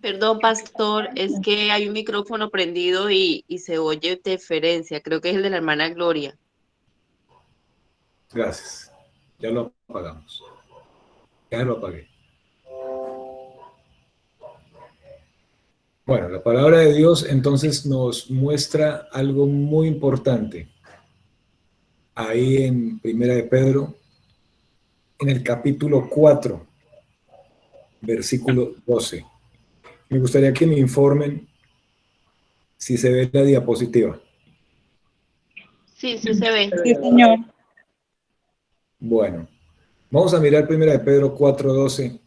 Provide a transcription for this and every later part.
Perdón, pastor, es que hay un micrófono prendido y se oye interferencia. Creo que es el de la hermana Gloria. Gracias. Ya lo apagamos. Ya lo apagué. Bueno, la palabra de Dios entonces nos muestra algo muy importante. Ahí en Primera de Pedro, en el capítulo 4, versículo 12. Me gustaría que me informen si se ve la diapositiva. Sí, sí se ve. Sí, señor. Bueno, vamos a mirar Primera de Pedro 4:12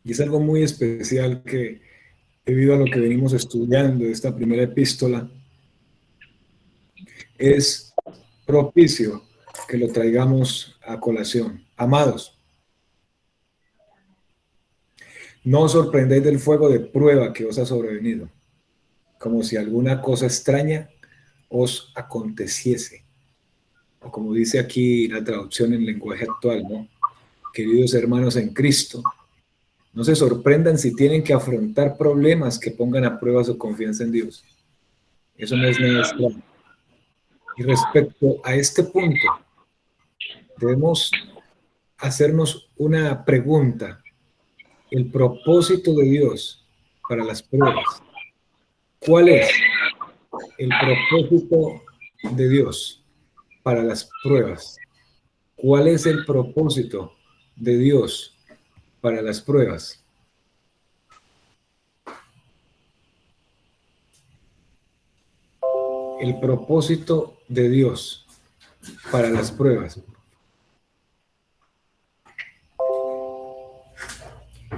y es algo muy especial que debido a lo que venimos estudiando de esta primera epístola, es propicio que lo traigamos a colación. Amados, no os sorprendéis del fuego de prueba que os ha sobrevenido, como si alguna cosa extraña os aconteciese. O como dice aquí la traducción en lenguaje actual, ¿no? Queridos hermanos en Cristo, no se sorprendan si tienen que afrontar problemas que pongan a prueba su confianza en Dios. Eso no es nada extraño. Y respecto a este punto, debemos hacernos una pregunta. El propósito de Dios para las pruebas. ¿Cuál es el propósito de Dios para las pruebas? ¿Cuál es el propósito de Dios para las pruebas? El propósito de Dios para las pruebas.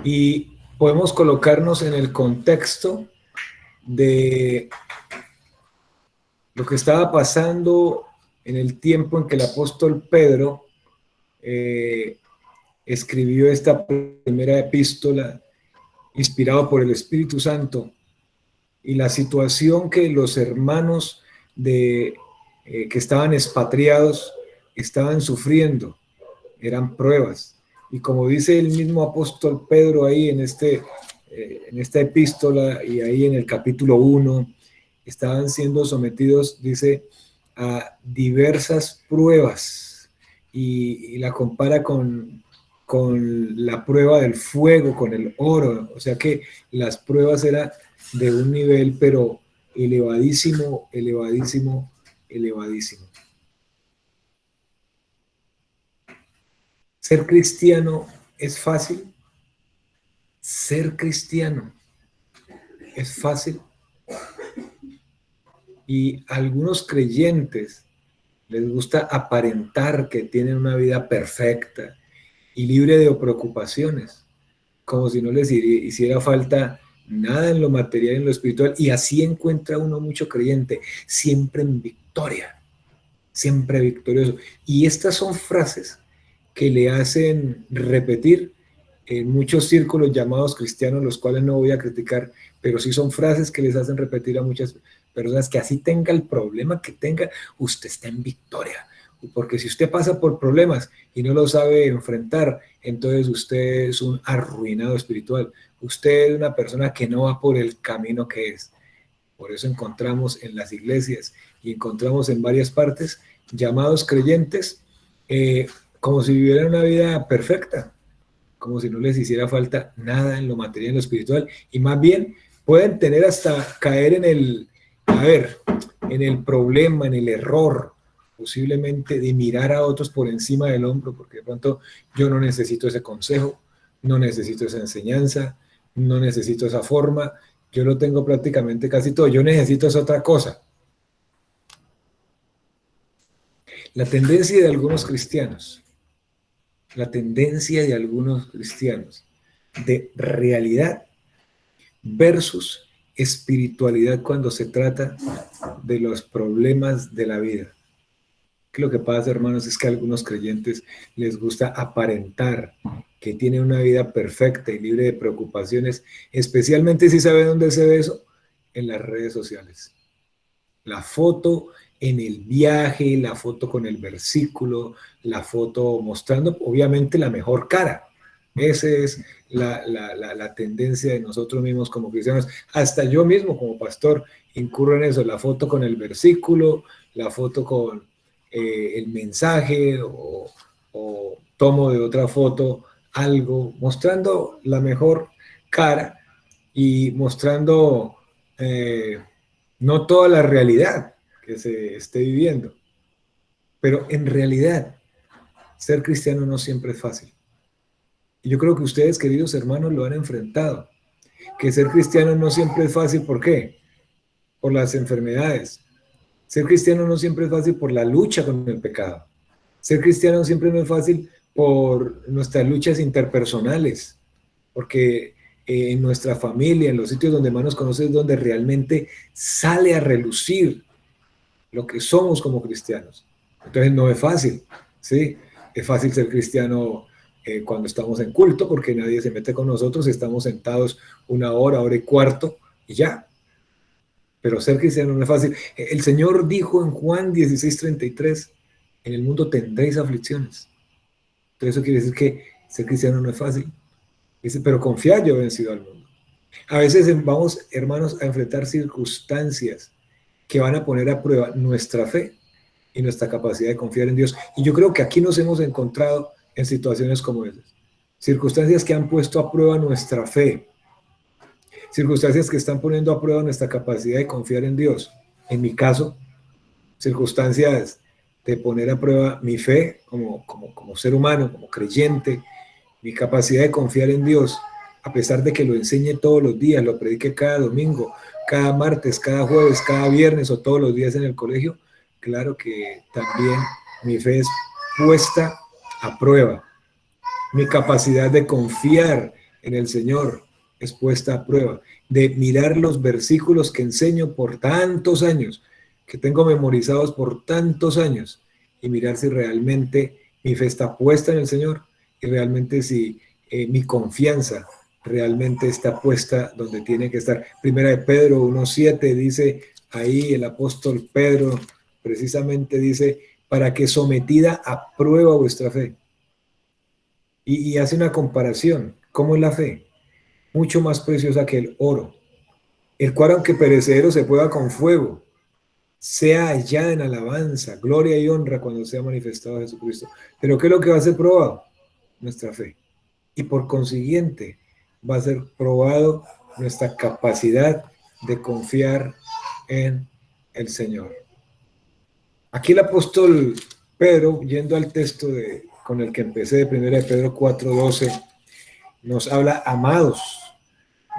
Y podemos colocarnos en el contexto de lo que estaba pasando en el tiempo en que el apóstol Pedro escribió esta primera epístola inspirado por el Espíritu Santo y la situación que los hermanos que estaban expatriados estaban sufriendo, eran pruebas. Y como dice el mismo apóstol Pedro ahí en esta epístola y ahí en el capítulo 1, estaban siendo sometidos, dice, a diversas pruebas y la compara con la prueba del fuego, con el oro, o sea que las pruebas eran de un nivel pero elevadísimo, elevadísimo, elevadísimo. Ser cristiano es fácil. Ser cristiano es fácil. Y a algunos creyentes les gusta aparentar que tienen una vida perfecta y libre de preocupaciones, como si no les hiciera falta nada en lo material y en lo espiritual. Y así encuentra uno mucho creyente, siempre en victoria, siempre victorioso. Y estas son frases que le hacen repetir en muchos círculos llamados cristianos, los cuales no voy a criticar, pero sí son frases que les hacen repetir a muchas personas que así tenga el problema que tenga, usted está en victoria. Porque si usted pasa por problemas y no lo sabe enfrentar, entonces usted es un arruinado espiritual. Usted es una persona que no va por el camino que es. Por eso encontramos en las iglesias y encontramos en varias partes llamados creyentes como si vivieran una vida perfecta, como si no les hiciera falta nada en lo material, en lo espiritual, y más bien pueden tener hasta caer en el problema, en el error, posiblemente de mirar a otros por encima del hombro, porque de pronto yo no necesito ese consejo, no necesito esa enseñanza, no necesito esa forma, yo lo tengo prácticamente casi todo, yo necesito esa otra cosa. La tendencia de algunos cristianos, la tendencia de algunos cristianos de realidad versus espiritualidad cuando se trata de los problemas de la vida. Que lo que pasa, hermanos, es que a algunos creyentes les gusta aparentar que tienen una vida perfecta y libre de preocupaciones, especialmente si sabe dónde se ve eso, en las redes sociales. La foto en el viaje, la foto con el versículo, la foto mostrando obviamente la mejor cara, Esa es la tendencia de nosotros mismos como cristianos. Hasta yo mismo como pastor incurro en eso, la foto con el versículo, la foto con el mensaje o tomo de otra foto algo, mostrando la mejor cara y mostrando no toda la realidad que se esté viviendo, pero en realidad ser cristiano no siempre es fácil. Y yo creo que ustedes, queridos hermanos, lo han enfrentado, que ser cristiano no siempre es fácil. ¿Por qué? Por las enfermedades. Ser cristiano no siempre es fácil por la lucha con el pecado. Ser cristiano siempre no es fácil por nuestras luchas interpersonales, porque en nuestra familia, en los sitios donde más nos conoces, es donde realmente sale a relucir lo que somos como cristianos. Entonces no es fácil, ¿sí? Es fácil ser cristiano cuando estamos en culto, porque nadie se mete con nosotros, estamos sentados una hora, hora y cuarto, y ya. Pero ser cristiano no es fácil. El Señor dijo en Juan 16:33, en el mundo tendréis aflicciones. Entonces eso quiere decir que ser cristiano no es fácil. Dice, pero confiad, yo he vencido al mundo. A veces vamos, hermanos, a enfrentar circunstancias que van a poner a prueba nuestra fe y nuestra capacidad de confiar en Dios. Y yo creo que aquí nos hemos encontrado en situaciones como esas. Circunstancias que han puesto a prueba nuestra fe. Circunstancias que están poniendo a prueba nuestra capacidad de confiar en Dios. En mi caso, circunstancias de poner a prueba mi fe como ser humano, como creyente, mi capacidad de confiar en Dios, a pesar de que lo enseñe todos los días, lo predique cada domingo, cada martes, cada jueves, cada viernes o todos los días en el colegio, claro que también mi fe es puesta a prueba. Mi capacidad de confiar en el Señor es puesta a prueba. De mirar los versículos que enseño por tantos años, que tengo memorizados por tantos años, y mirar si realmente mi fe está puesta en el Señor y realmente si mi confianza realmente está puesta donde tiene que estar. Primera de Pedro 1:7 dice ahí el apóstol Pedro precisamente dice, para que sometida a prueba vuestra fe. Y hace una comparación. ¿Cómo es la fe? Mucho más preciosa que el oro, el cual aunque perecedero se prueba con fuego, sea hallada en alabanza, gloria y honra cuando sea manifestado Jesucristo. Pero ¿qué es lo que va a ser probado? Nuestra fe. Y por consiguiente va a ser probado nuestra capacidad de confiar en el Señor. Aquí el apóstol Pedro, yendo al texto con el que empecé de 1 de Pedro 4:12, nos habla, amados,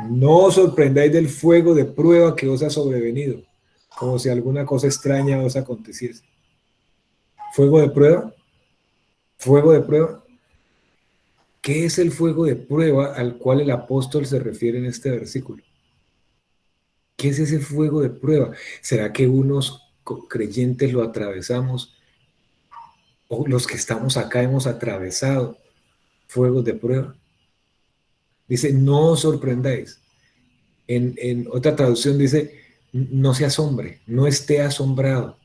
no os sorprendáis del fuego de prueba que os ha sobrevenido, como si alguna cosa extraña os aconteciese. ¿Fuego de prueba? ¿Fuego de prueba? ¿Qué es el fuego de prueba al cual el apóstol se refiere en este versículo? ¿Qué es ese fuego de prueba? ¿Será que unos creyentes lo atravesamos o los que estamos acá hemos atravesado fuegos de prueba? Dice, no os sorprendáis. En otra traducción dice, no se asombre, no esté asombrado.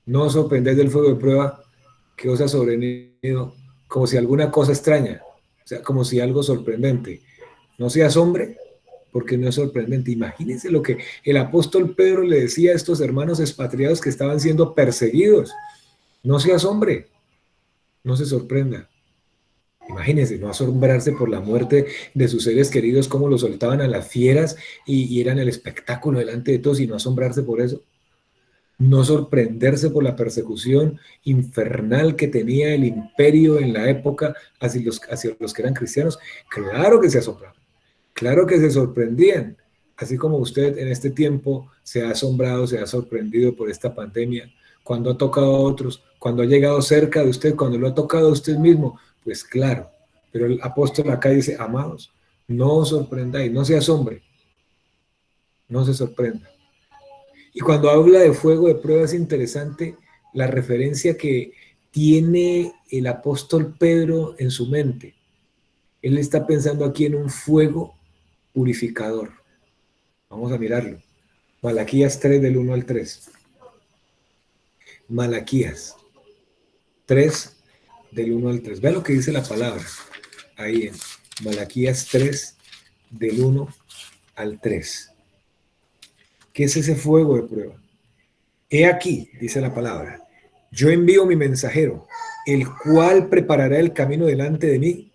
No os sorprendéis del fuego de prueba que os ha sobrevenido como si alguna cosa extraña, o sea, como si algo sorprendente. No se asombre porque no es sorprendente. Imagínense lo que el apóstol Pedro le decía a estos hermanos expatriados que estaban siendo perseguidos. No se asombre, no se sorprenda. Imagínense, no asombrarse por la muerte de sus seres queridos, cómo los soltaban a las fieras y eran el espectáculo delante de todos y no asombrarse por eso. No sorprenderse por la persecución infernal que tenía el imperio en la época hacia los que eran cristianos. Claro que se asombraban, claro que se sorprendían, así como usted en este tiempo se ha asombrado, se ha sorprendido por esta pandemia, cuando ha tocado a otros, cuando ha llegado cerca de usted, cuando lo ha tocado a usted mismo, pues claro, pero el apóstol acá dice, amados, no os sorprendáis, no se asombre, no se sorprenda. Y cuando habla de fuego de prueba es interesante la referencia que tiene el apóstol Pedro en su mente. Él está pensando aquí en un fuego purificador. Vamos a mirarlo. Malaquías 3 del 1 al 3. Malaquías 3 del 1 al 3. Vean lo que dice la palabra. ahí en Malaquías 3, del 1 al 3. ¿Qué es ese fuego de prueba? He aquí, dice la palabra, yo envío mi mensajero, el cual preparará el camino delante de mí,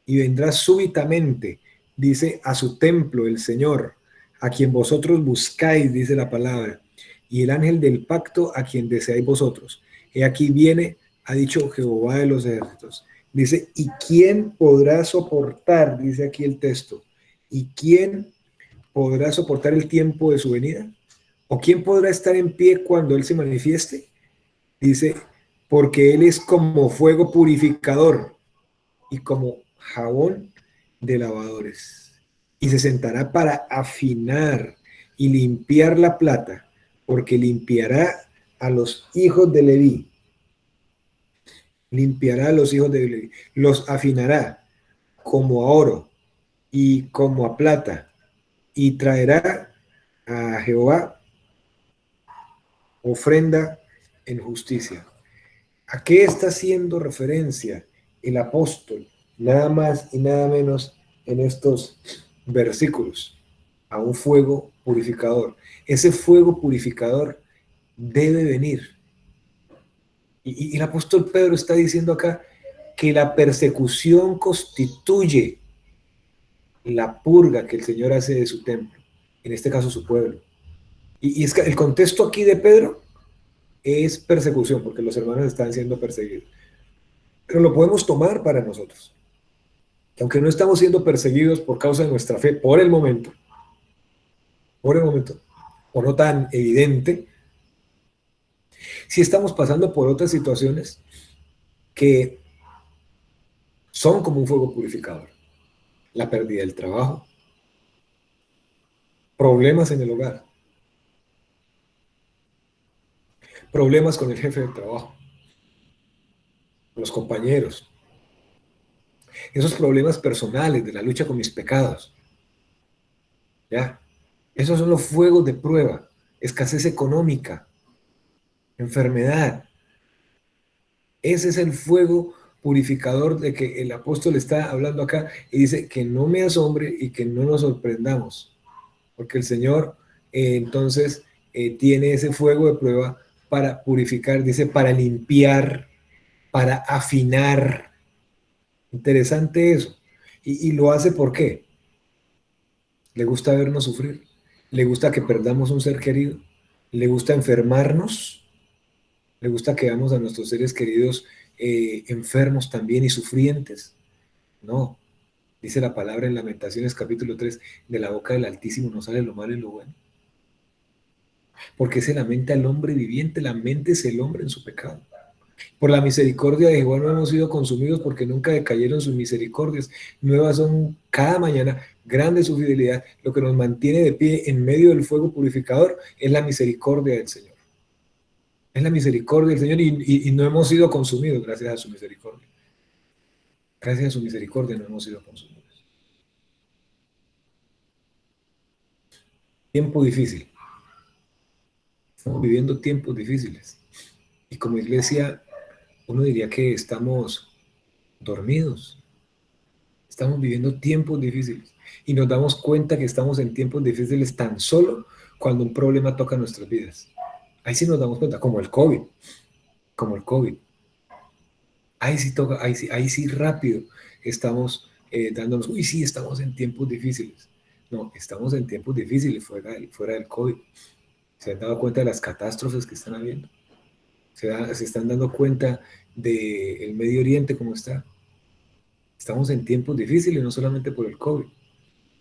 y vendrá súbitamente, dice, a su templo el Señor, a quien vosotros buscáis, dice la palabra, y el ángel del pacto a quien deseáis vosotros. He aquí viene, ha dicho Jehová de los ejércitos. Dice, ¿y quién podrá soportar? Dice aquí el texto. ¿Y quién podrá soportar el tiempo de su venida? ¿O quién podrá estar en pie cuando Él se manifieste? Dice, porque Él es como fuego purificador y como jabón de lavadores. Y se sentará para afinar y limpiar la plata, porque limpiará a los hijos de Leví. Limpiará a los hijos de Leví. Los afinará como a oro y como a plata. Y traerá a Jehová ofrenda en justicia. ¿A qué está haciendo referencia el apóstol? Nada más y nada menos en estos versículos. A un fuego purificador. Ese fuego purificador debe venir. Y el apóstol Pedro está diciendo acá que la persecución constituye la purga que el Señor hace de su templo, en este caso su pueblo. Y es que el contexto aquí de Pedro es persecución, porque los hermanos están siendo perseguidos. Pero lo podemos tomar para nosotros. Que aunque no estamos siendo perseguidos por causa de nuestra fe por el momento, o no tan evidente, sí estamos pasando por otras situaciones que son como un fuego purificador. La pérdida del trabajo, problemas en el hogar, problemas con el jefe de trabajo, los compañeros, esos problemas personales de la lucha con mis pecados, ¿ya? Esos son los fuegos de prueba, escasez económica, enfermedad. Ese es el fuego purificador de que el apóstol está hablando acá y dice que no me asombre y que no nos sorprendamos, porque el Señor entonces tiene ese fuego de prueba para purificar, dice, para limpiar, para afinar. Interesante eso. Y lo hace ¿por qué? Le gusta vernos sufrir, le gusta que perdamos un ser querido, le gusta enfermarnos, le gusta que veamos a nuestros seres queridos enfermos también y sufrientes. No, dice la palabra en Lamentaciones capítulo 3, de la boca del Altísimo no sale lo malo y lo bueno. Porque se lamenta el hombre viviente, la mente es el hombre en su pecado. Por la misericordia de Jehová no hemos sido consumidos porque nunca decayeron sus misericordias. Nuevas son cada mañana, grande su fidelidad. Lo que nos mantiene de pie en medio del fuego purificador es la misericordia del Señor. Es la misericordia del Señor y no hemos sido consumidos gracias a su misericordia. Gracias a su misericordia no hemos sido consumidos. Tiempo difícil. Estamos viviendo tiempos difíciles. Y como iglesia, uno diría que estamos dormidos. Estamos viviendo tiempos difíciles. Y nos damos cuenta que estamos en tiempos difíciles tan solo cuando un problema toca nuestras vidas. Ahí sí nos damos cuenta, como el COVID. Como el COVID. Ahí sí toca, ahí sí rápido estamos dándonos, uy, sí, estamos en tiempos difíciles. No, estamos en tiempos difíciles fuera del COVID. ¿Se han dado cuenta de las catástrofes que están habiendo? Se están dando cuenta del Medio Oriente cómo está. Estamos en tiempos difíciles, no solamente por el COVID.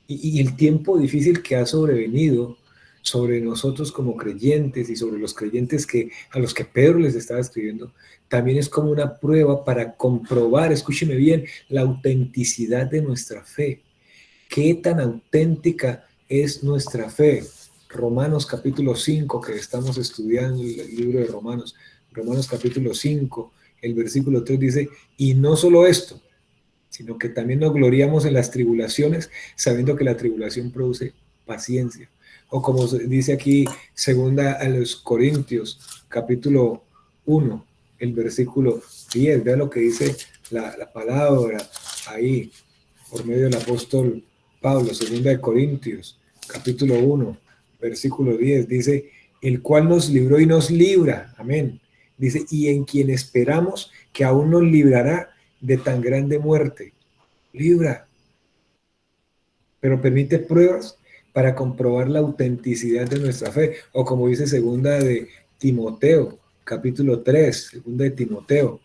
Y el tiempo difícil que ha sobrevenido sobre nosotros como creyentes y sobre los creyentes a los que Pedro les estaba escribiendo, también es como una prueba para comprobar, escúcheme bien, la autenticidad de nuestra fe. ¿Qué tan auténtica es nuestra fe? Romanos capítulo 5, que estamos estudiando el libro de Romanos, Romanos capítulo 5, el versículo 3 dice, y no solo esto, sino que también nos gloriamos en las tribulaciones, sabiendo que la tribulación produce paciencia. O como dice aquí, segunda a los Corintios, capítulo 1, el versículo 10, vea lo que dice la palabra ahí. por medio del apóstol Pablo, 2 Corintios, capítulo 1, versículo 10, dice, el cual nos libró y nos libra, amén. Dice, y en quien esperamos que aún nos librará de tan grande muerte. Libra, pero permite pruebas para comprobar la autenticidad de nuestra fe, o como dice segunda de Timoteo, capítulo 3, segunda de Timoteo,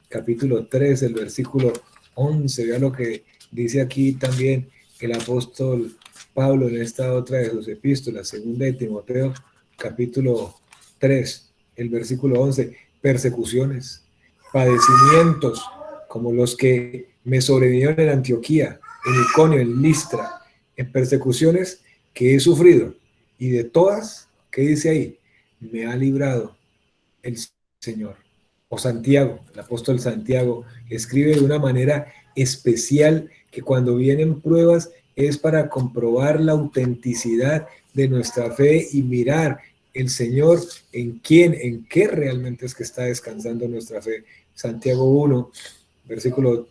capítulo 3, el versículo 11, vea lo que dice aquí también el apóstol Pablo en esta otra de sus epístolas, segunda de Timoteo, capítulo 3, el versículo 11, persecuciones, padecimientos, como los que me sobrevinieron en Antioquía, en Iconio, en Listra, en persecuciones que he sufrido, y de todas, ¿qué dice ahí? Me ha librado el Señor. O Santiago, el apóstol Santiago, escribe de una manera especial que cuando vienen pruebas es para comprobar la autenticidad de nuestra fe y mirar el Señor en quién, en qué realmente es que está descansando nuestra fe. Santiago 1, versículo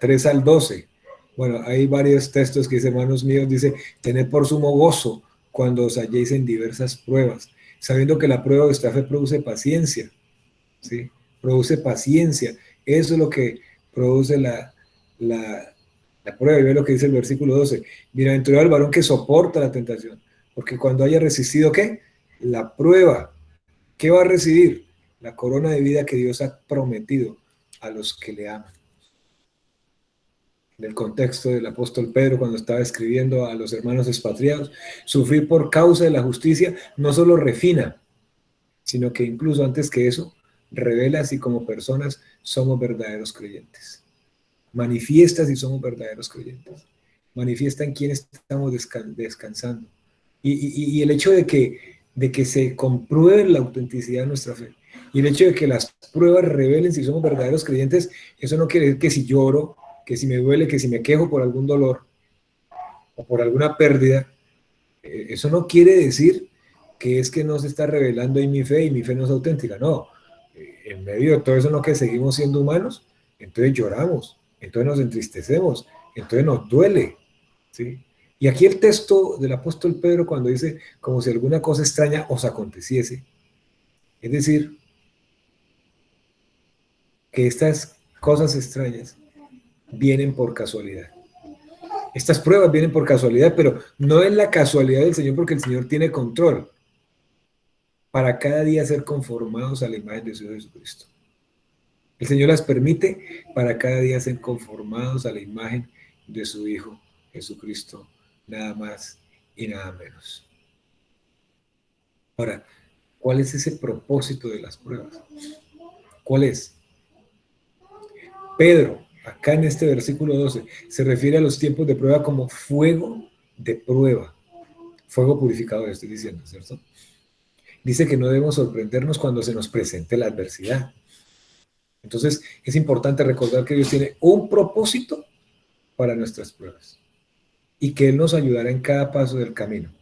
3 al 12. Bueno, hay varios textos que dice, hermanos míos, dice, tened por sumo gozo cuando os halléis en diversas pruebas, sabiendo que la prueba de vuestra fe produce paciencia, ¿sí? Produce paciencia. Eso es lo que produce la prueba. Y ve lo que dice el versículo 12. Bienaventurado el varón que soporta la tentación, porque cuando haya resistido, ¿qué? La prueba. ¿Qué va a recibir? La corona de vida que Dios ha prometido a los que le aman. En el contexto del apóstol Pedro cuando estaba escribiendo a los hermanos expatriados, sufrir por causa de la justicia no solo refina, sino que incluso antes que eso, revela si como personas somos verdaderos creyentes. Manifiesta si somos verdaderos creyentes. Manifiesta en quién estamos descansando. Y el hecho de que se compruebe la autenticidad de nuestra fe, y el hecho de que las pruebas revelen si somos verdaderos creyentes, eso no quiere decir que si lloro, que si me duele, que si me quejo por algún dolor o por alguna pérdida, eso no quiere decir que es que no se está revelando en mi fe y mi fe no es auténtica. No, en medio de todo eso no que seguimos siendo humanos, entonces lloramos, entonces nos entristecemos, entonces nos duele, ¿sí? Y aquí el texto del apóstol Pedro cuando dice como si alguna cosa extraña os aconteciese, es decir, que estas cosas extrañas vienen por casualidad. Estas pruebas vienen por casualidad, pero no es la casualidad del Señor porque el Señor tiene control para cada día ser conformados a la imagen de su Hijo Jesucristo. El Señor las permite para cada día ser conformados a la imagen de su Hijo Jesucristo, nada más y nada menos. Ahora, ¿cuál es ese propósito de las pruebas? ¿Cuál es? Pedro, acá en este versículo 12, se refiere a los tiempos de prueba como fuego de prueba. Fuego purificador, estoy diciendo, ¿cierto? Dice que no debemos sorprendernos cuando se nos presente la adversidad. Entonces, es importante recordar que Dios tiene un propósito para nuestras pruebas y que Él nos ayudará en cada paso del camino.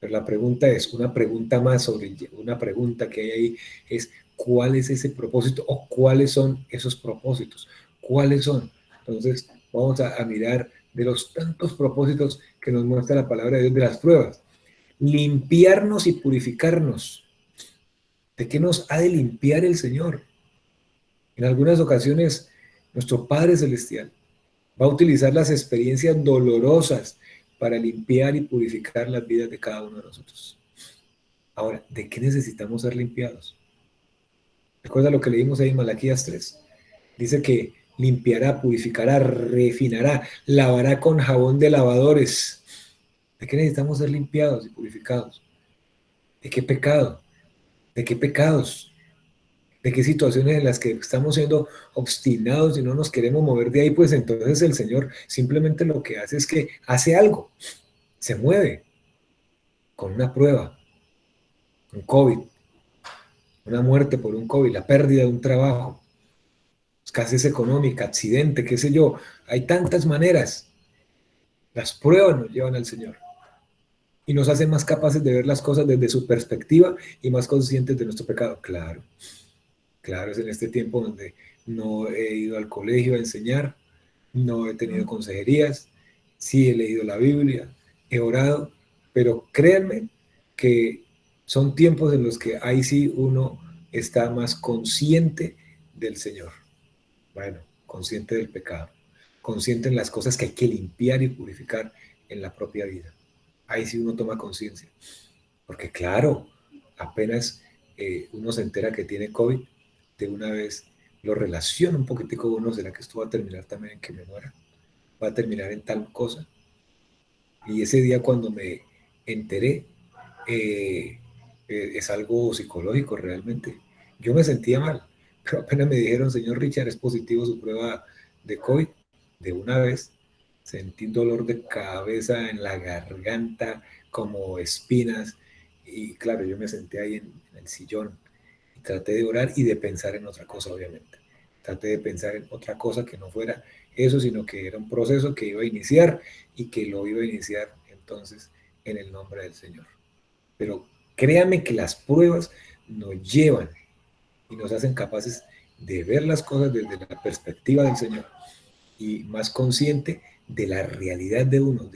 Pero la pregunta es, una pregunta más sobre una pregunta que hay ahí es, ¿cuál es ese propósito o cuáles son esos propósitos? ¿Cuáles son? Entonces, vamos a mirar de los tantos propósitos que nos muestra la palabra de Dios de las pruebas. Limpiarnos y purificarnos. ¿De qué nos ha de limpiar el Señor? En algunas ocasiones, nuestro Padre Celestial va a utilizar las experiencias dolorosas para limpiar y purificar las vidas de cada uno de nosotros. Ahora, ¿de qué necesitamos ser limpiados? Recuerda lo que leímos ahí en Malaquías 3. Dice que limpiará, purificará, refinará, lavará con jabón de lavadores. ¿De qué necesitamos ser limpiados y purificados? ¿De qué pecado? ¿De qué pecados? ¿De qué situaciones en las que estamos siendo obstinados y no nos queremos mover de ahí? Pues entonces el Señor simplemente lo que hace es que hace algo, se mueve con una prueba, un COVID, una muerte por un COVID, la pérdida de un trabajo, escasez económica, accidente, qué sé yo. Hay tantas maneras. Las pruebas nos llevan al Señor y nos hacen más capaces de ver las cosas desde su perspectiva y más conscientes de nuestro pecado. Claro, es en este tiempo donde no he ido al colegio a enseñar, no he tenido consejerías, sí he leído la Biblia, he orado, pero créanme que son tiempos en los que ahí sí uno está más consciente del Señor. Bueno, consciente del pecado, consciente en las cosas que hay que limpiar y purificar en la propia vida. Ahí sí uno toma conciencia. Porque claro, apenas uno se entera que tiene COVID, de una vez lo relaciona un poquitico con uno, ¿será que esto va a terminar también en que me muera? ¿Va a terminar en tal cosa? Y ese día cuando me enteré, es algo psicológico realmente. Yo me sentía mal, pero apenas me dijeron, señor Richard, es positivo su prueba de COVID, de una vez sentí un dolor de cabeza en la garganta, como espinas, y claro, yo me senté ahí en el sillón y traté de orar y de pensar en otra cosa, obviamente. Traté de pensar en otra cosa que no fuera eso, sino que era un proceso que iba a iniciar y que lo iba a iniciar entonces en el nombre del Señor. Pero créame que las pruebas nos llevan y nos hacen capaces de ver las cosas desde la perspectiva del Señor y más consciente de la realidad de uno,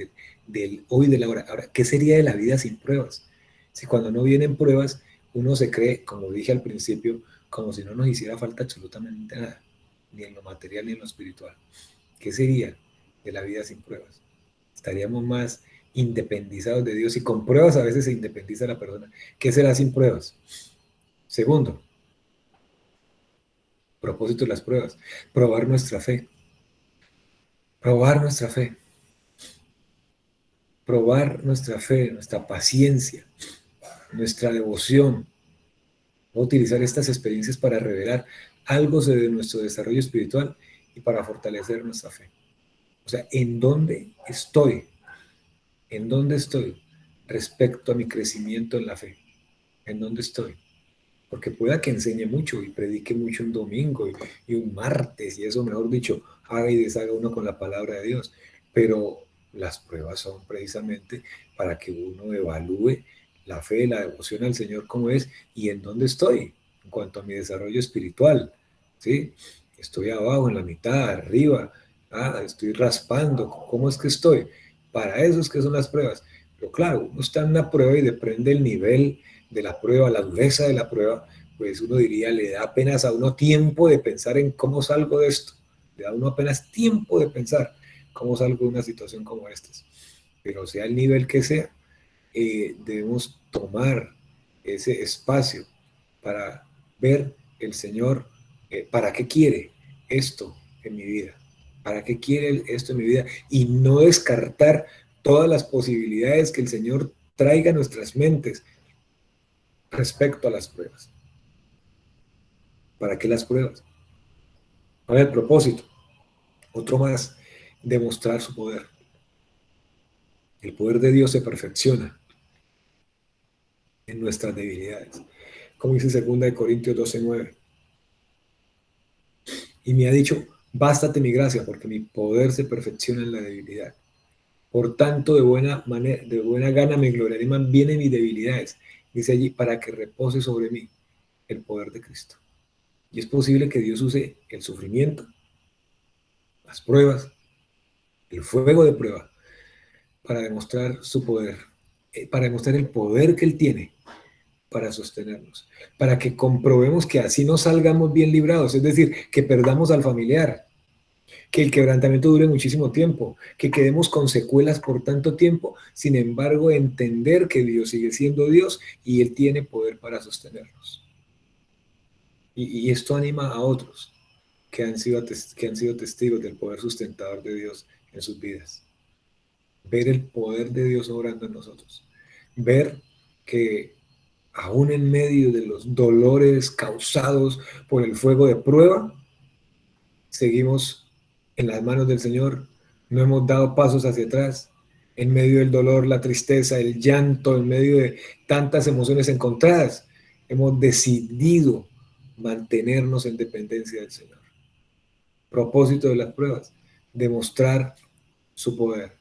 del hoy, de la hora. Ahora, ¿qué sería de la vida sin pruebas? Si cuando no vienen pruebas, uno se cree, como dije al principio, como si no nos hiciera falta absolutamente nada, ni en lo material ni en lo espiritual. ¿Qué sería de la vida sin pruebas? Estaríamos más independizados de Dios y con pruebas a veces se independiza la persona. ¿Qué será sin pruebas? Segundo, propósito de las pruebas, probar nuestra fe, probar nuestra fe, probar nuestra fe, nuestra paciencia, nuestra devoción. Voy a utilizar estas experiencias para revelar algo de nuestro desarrollo espiritual y para fortalecer nuestra fe. O sea, ¿en dónde estoy respecto a mi crecimiento en la fe? ¿En dónde estoy? Porque pueda que enseñe mucho y predique mucho un domingo y un martes, y eso, mejor dicho, haga y deshaga uno con la palabra de Dios. Pero las pruebas son precisamente para que uno evalúe la fe, la devoción al Señor como es y en dónde estoy en cuanto a mi desarrollo espiritual. ¿Sí? Estoy abajo, en la mitad, arriba, estoy raspando, ¿cómo es que estoy? Para eso es que son las pruebas. Pero claro, uno está en una prueba y depende del nivel de la prueba, la dureza de la prueba, pues uno diría, le da apenas a uno tiempo de pensar en cómo salgo de esto, le da a uno apenas tiempo de pensar cómo salgo de una situación como esta. Pero sea el nivel que sea, debemos tomar ese espacio para ver el Señor, para qué quiere esto en mi vida, para qué quiere esto en mi vida, y no descartar todas las posibilidades que el Señor traiga a nuestras mentes respecto a las pruebas. ¿Para qué las pruebas? ¿Cuál es el propósito? Otro más, demostrar su poder. El poder de Dios se perfecciona en nuestras debilidades. Como dice 2 Corintios 12:9. Y me ha dicho, bástate mi gracia, porque mi poder se perfecciona en la debilidad. Por tanto, de buena gana me gloriaré más bien en mis debilidades. Dice allí, para que repose sobre mí el poder de Cristo. Y es posible que Dios use el sufrimiento, las pruebas, el fuego de prueba, para demostrar su poder, para demostrar el poder que Él tiene para sostenernos, para que comprobemos que así no salgamos bien librados, es decir, que perdamos al familiar, que el quebrantamiento dure muchísimo tiempo, que quedemos con secuelas por tanto tiempo, sin embargo, entender que Dios sigue siendo Dios y Él tiene poder para sostenernos. Y esto anima a otros que han sido testigos del poder sustentador de Dios en sus vidas. Ver el poder de Dios obrando en nosotros. Ver que aún en medio de los dolores causados por el fuego de prueba, seguimos en las manos del Señor, no hemos dado pasos hacia atrás, en medio del dolor, la tristeza, el llanto, en medio de tantas emociones encontradas, hemos decidido mantenernos en dependencia del Señor. Propósito de las pruebas, demostrar su poder.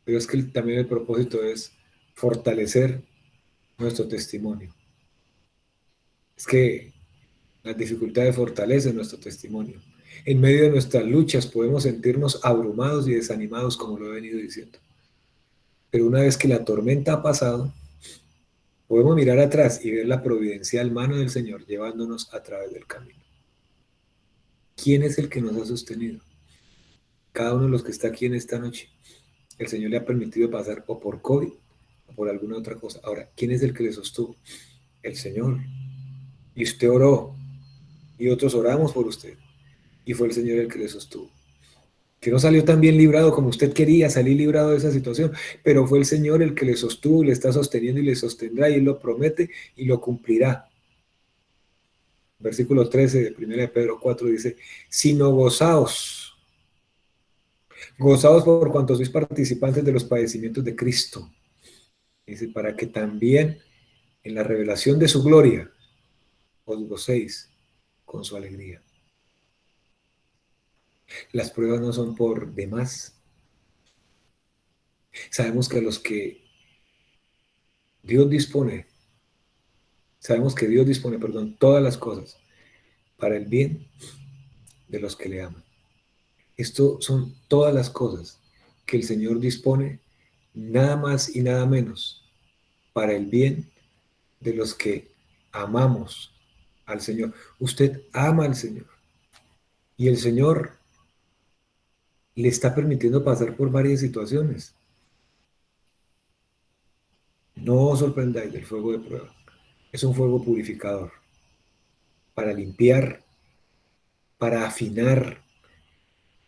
Pero es que también el propósito es fortalecer nuestro testimonio. Es que las dificultades fortalecen nuestro testimonio. En medio de nuestras luchas podemos sentirnos abrumados y desanimados, como lo he venido diciendo. Pero una vez que la tormenta ha pasado, podemos mirar atrás y ver la providencial mano del Señor llevándonos a través del camino. ¿Quién es el que nos ha sostenido? Cada uno de los que está aquí en esta noche, el Señor le ha permitido pasar o por COVID o por alguna otra cosa. Ahora, ¿quién es el que le sostuvo? El Señor. Y usted oró y otros oramos por usted. Y fue el Señor el que le sostuvo. Que no salió tan bien librado como usted quería salir librado de esa situación, pero fue el Señor el que le sostuvo, le está sosteniendo y le sostendrá, y Él lo promete y lo cumplirá. Versículo 13 de 1 de Pedro 4 dice, sino gozaos, gozaos por cuanto sois participantes de los padecimientos de Cristo. Dice, para que también en la revelación de su gloria os gocéis con su alegría. Las pruebas no son por demás. Sabemos que los que Dios dispone, sabemos que Dios dispone, perdón, todas las cosas para el bien de los que le aman. Esto son todas las cosas que el Señor dispone, nada más y nada menos, para el bien de los que amamos al Señor. Usted ama al Señor y el Señor le está permitiendo pasar por varias situaciones. No os sorprendáis del fuego de prueba. Es un fuego purificador para limpiar, para afinar,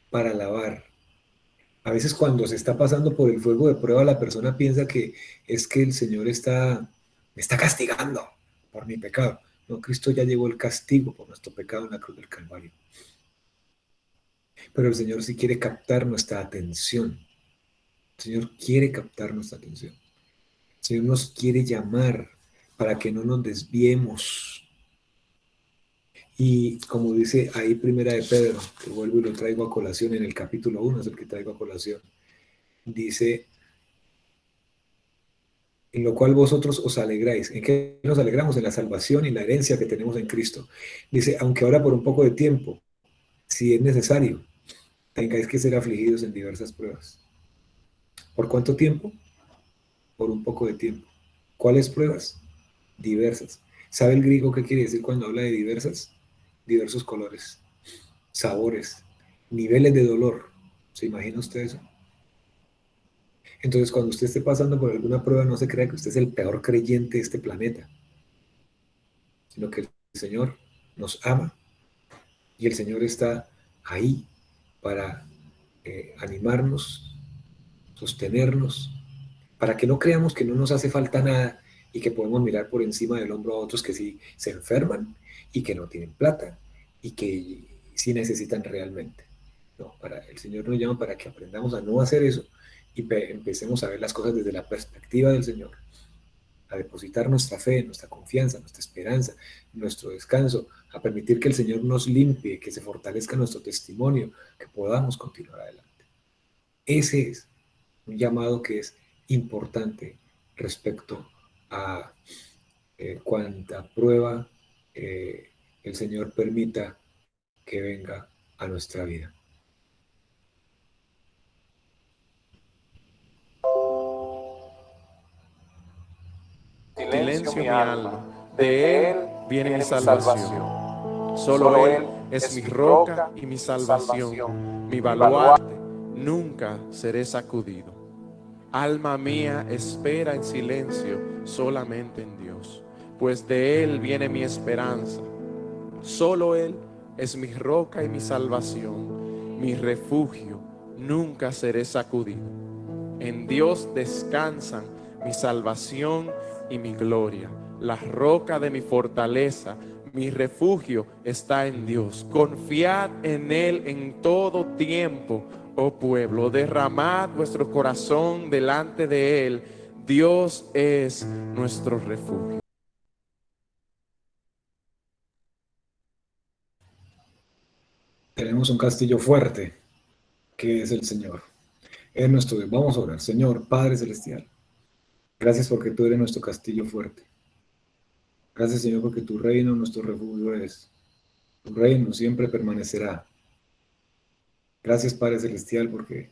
para lavar. A veces cuando se está pasando por el fuego de prueba, la persona piensa que es que el Señor me está castigando por mi pecado. No, Cristo ya llevó el castigo por nuestro pecado en la cruz del Calvario. Pero el Señor sí quiere captar nuestra atención. El Señor quiere captar nuestra atención. El Señor nos quiere llamar para que no nos desviemos. Y como dice ahí Primera de Pedro, que vuelvo y lo traigo a colación en el capítulo 1, es el que traigo a colación, dice, en lo cual vosotros os alegráis. ¿En qué nos alegramos? En la salvación y la herencia que tenemos en Cristo. Dice, aunque ahora por un poco de tiempo, si es necesario, tengáis que ser afligidos en diversas pruebas. ¿Por cuánto tiempo? Por un poco de tiempo. ¿Cuáles pruebas? Diversas. ¿Sabe el griego qué quiere decir cuando habla de diversas? Diversos colores, sabores, niveles de dolor. ¿Se imagina usted eso? Entonces, cuando usted esté pasando por alguna prueba, no se crea que usted es el peor creyente de este planeta, sino que el Señor nos ama y el Señor está ahí para animarnos, sostenernos, para que no creamos que no nos hace falta nada y que podemos mirar por encima del hombro a otros que sí se enferman y que no tienen plata y que sí necesitan realmente. No, el Señor nos llama para que aprendamos a no hacer eso y empecemos a ver las cosas desde la perspectiva del Señor, a depositar nuestra fe, nuestra confianza, nuestra esperanza, nuestro descanso, a permitir que el Señor nos limpie, que se fortalezca nuestro testimonio, que podamos continuar adelante. Ese es un llamado que es importante respecto a cuánta prueba eh, el Señor permita que venga a nuestra vida. Silencio mi alma, de él viene mi salvación. Solo él es mi roca y mi salvación, mi baluarte, nunca seré sacudido. Alma mía, espera en silencio solamente en Dios, pues de él viene mi esperanza. Solo él es mi roca y mi salvación, mi refugio, nunca seré sacudido. En Dios descansan mi salvación y mi gloria. La roca de mi fortaleza, mi refugio está en Dios. Confiad en Él en todo tiempo, oh pueblo. Derramad vuestro corazón delante de Él. Dios es nuestro refugio. Tenemos un castillo fuerte, que es el Señor. Es nuestro Dios. Vamos a orar. Señor, Padre Celestial, gracias porque tú eres nuestro castillo fuerte. Gracias, Señor, porque tu reino, nuestro refugio es. Tu reino siempre permanecerá. Gracias, Padre Celestial, porque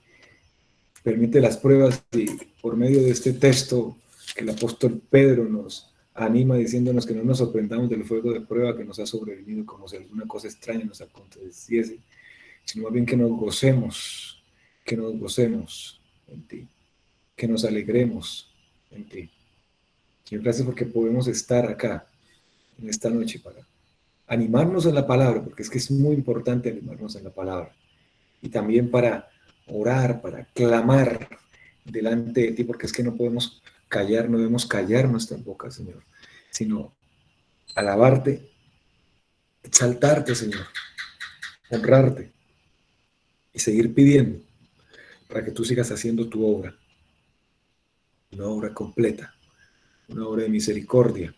permite las pruebas y por medio de este texto que el apóstol Pedro nos anima diciéndonos que no nos sorprendamos del fuego de prueba que nos ha sobrevenido como si alguna cosa extraña nos aconteciese, sino más bien que nos gocemos en ti, que nos alegremos en ti. Señor, gracias porque podemos estar acá en esta noche para animarnos en la palabra, porque es que es muy importante animarnos en la palabra, y también para orar, para clamar delante de ti, porque es que no podemos callar, no debemos callar nuestra boca, Señor, sino alabarte, exaltarte, Señor, honrarte y seguir pidiendo para que tú sigas haciendo tu obra, una obra completa, una obra de misericordia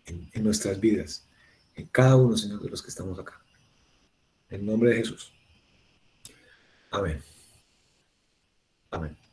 en nuestras vidas, en cada uno, Señor, de los que estamos acá. En nombre de Jesús. Amén. Amén.